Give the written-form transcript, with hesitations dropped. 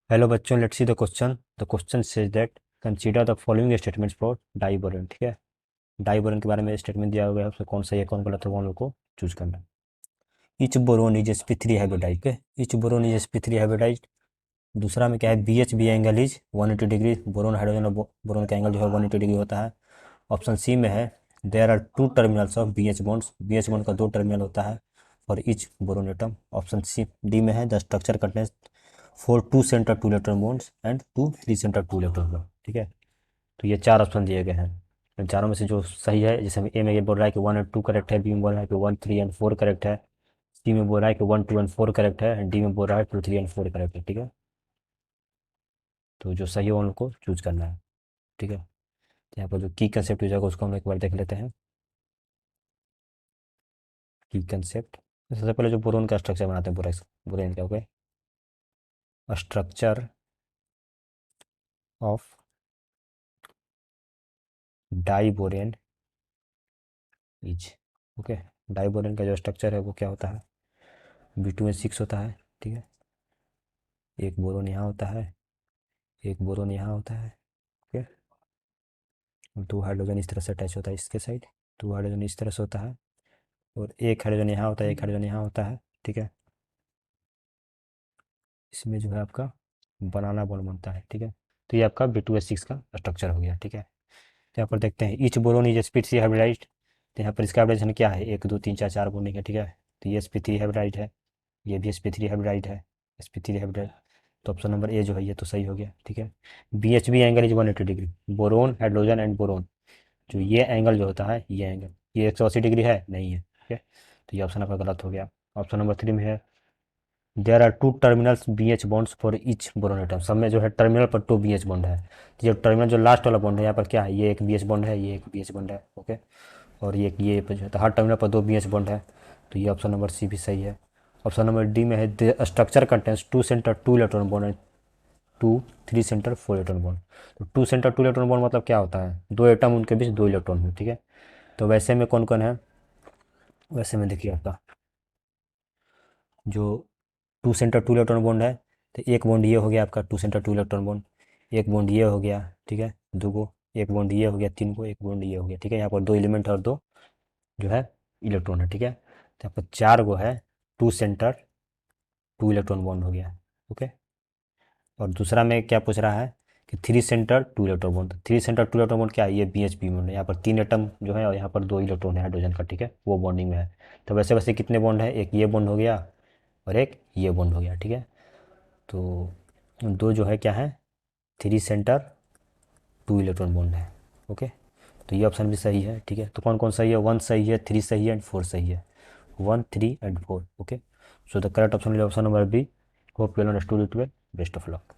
Hello बच्चों, let's see the question says that consider the following statements for diborane. ठीक है, diborane के बारे में स्टेटमेंट दिया हुआ है, उसमें कौन सही है कौन गलत है वो हम लोग को चूज करना है। Each boron is sp3 hybridised. Each boron is sp3 hybridised. दूसरा में क्या है, BHB angle is 180 degree. Boron hydrogen और बोरोन का एंगल जो है 180 डिग्री होता है। ऑप्शन सी में है there are two terminals of BH bonds. BH bond का दो टर्मिनल होता है for each boron atom. Option C D में है the structure contains four two centre two electron bonds and two three centre two electron bond. ठीक है, तो ये चार ऑप्शन दिए गए हैं। इन चारों में से जो सही है, जैसे ए में ये बोल रहा है कि 1 और 2 करेक्ट है, बी में बोल रहा है कि 1 3 और 4 करेक्ट है, सी में बोल रहा है कि 1 2 और 4 करेक्ट है, एंड डी में बोल रहा है 2 3 और 4 करेक्ट है। ठीक है, तो जो सही है वो हम लोग को चूज करना है। ठीक है, तो यहाँ पर जो की कंसेप्ट यूज होगा उसको हम लोग एक बार देख लेते हैं। की कंसेप्ट, सबसे पहले जो बोरोन का स्ट्रक्चर बनाते हैं, बोरेक्स बोरेन का, okay. Structure of diborane is, okay. Diborane का जो स्ट्रक्चर है वो क्या होता है, B2H6 होता है। ठीक है, एक बोरोन यहाँ होता है, एक बोरोन यहाँ होता है, ओके। दो हाइड्रोजन इस तरह से अटैच होता है इसके साइड, दो हाइड्रोजन इस तरह से होता है, और एक हाइड्रोजन यहाँ होता है, एक हाइड्रोजन यहाँ होता है। ठीक है, इसमें जो है आपका बनाना बॉन्ड बनता है। ठीक है, तो ये आपका B2H6 का स्ट्रक्चर हो गया। ठीक है, तो यहाँ पर देखते हैं each boron is sp3 hybridised. तो यहाँ पर इसका हाइब्रिडाइजेशन क्या है, 1 2 3 4 4 बॉन्डिंग है। ठीक है, तो ये sp3 हाइब्रिडाइज्ड है, ये भी sp3 हाइब्रिडाइज्ड है, sp3 हाइब्रिडाइड। तो ऑप्शन नंबर ए जो है ये तो सही हो गया। ठीक है, BHB angle is 180 degree. Boron hydrogen and boron, जो ये एंगल जो होता है, ये एंगल ये 180 डिग्री है, नहीं है। ठीक है, तो ये ऑप्शन आपका गलत हो गया। ऑप्शन नंबर थ्री में है there are two terminals BH bonds for each boron atom. सब में जो है टर्मिनल पर 2 BH बॉन्ड है। तो ये टर्मिनल जो लास्ट वाला बॉन्ड है यहाँ पर क्या है, ये एक BH बॉन्ड है, ये एक BH बॉन्ड है, ओके। और ये पर जो है, तो हर टर्मिनल पर 2 BH बॉन्ड है। तो ये ऑप्शन नंबर सी भी सही है। ऑप्शन नंबर डी में है the structure contains two centre two electron bond and two three centre four electron bond. तो two centre two electron bond मतलब क्या होता है, दो एटम उनके बीच दो इलेक्ट्रॉन है। ठीक है, तो वैसे में कौन कौन है, वैसे में देखिए आपका जो two centre two electron bond है, तो एक बॉन्ड ये हो गया आपका two centre two electron bond, एक बॉन्ड ये हो गया। ठीक है, दो गो, एक बॉन्ड ये हो गया तीन को, एक बॉन्ड ये हो गया। ठीक है, यहाँ पर दो एलिमेंट और दो जो है इलेक्ट्रॉन है। ठीक है, तो यहाँ पर चार गो है two centre two electron bond हो गया, ओके। और दूसरा में क्या पूछ रहा है कि three centre two electron bond. Three centre two electron bond क्या है, ये BHP बॉन्ड है। यहाँ पर तीन एटम जो है और यहाँ पर दो इलेक्ट्रॉन है हाइड्रोजन का। ठीक है, वो बॉन्डिंग में है। तो वैसे वैसे कितने बॉन्ड है, एक ये बॉन्ड हो गया और एक ये बॉन्ड हो गया। ठीक है, तो दो जो है क्या है, three centre two electron bond है, ओके। तो ये ऑप्शन भी सही है। ठीक है, तो कौन कौन सही है, 1 सही है, 3 सही है एंड 4 सही है। 1 3 and 4, okay. So the correct option is option number B. Hope you understood it well. Best of luck.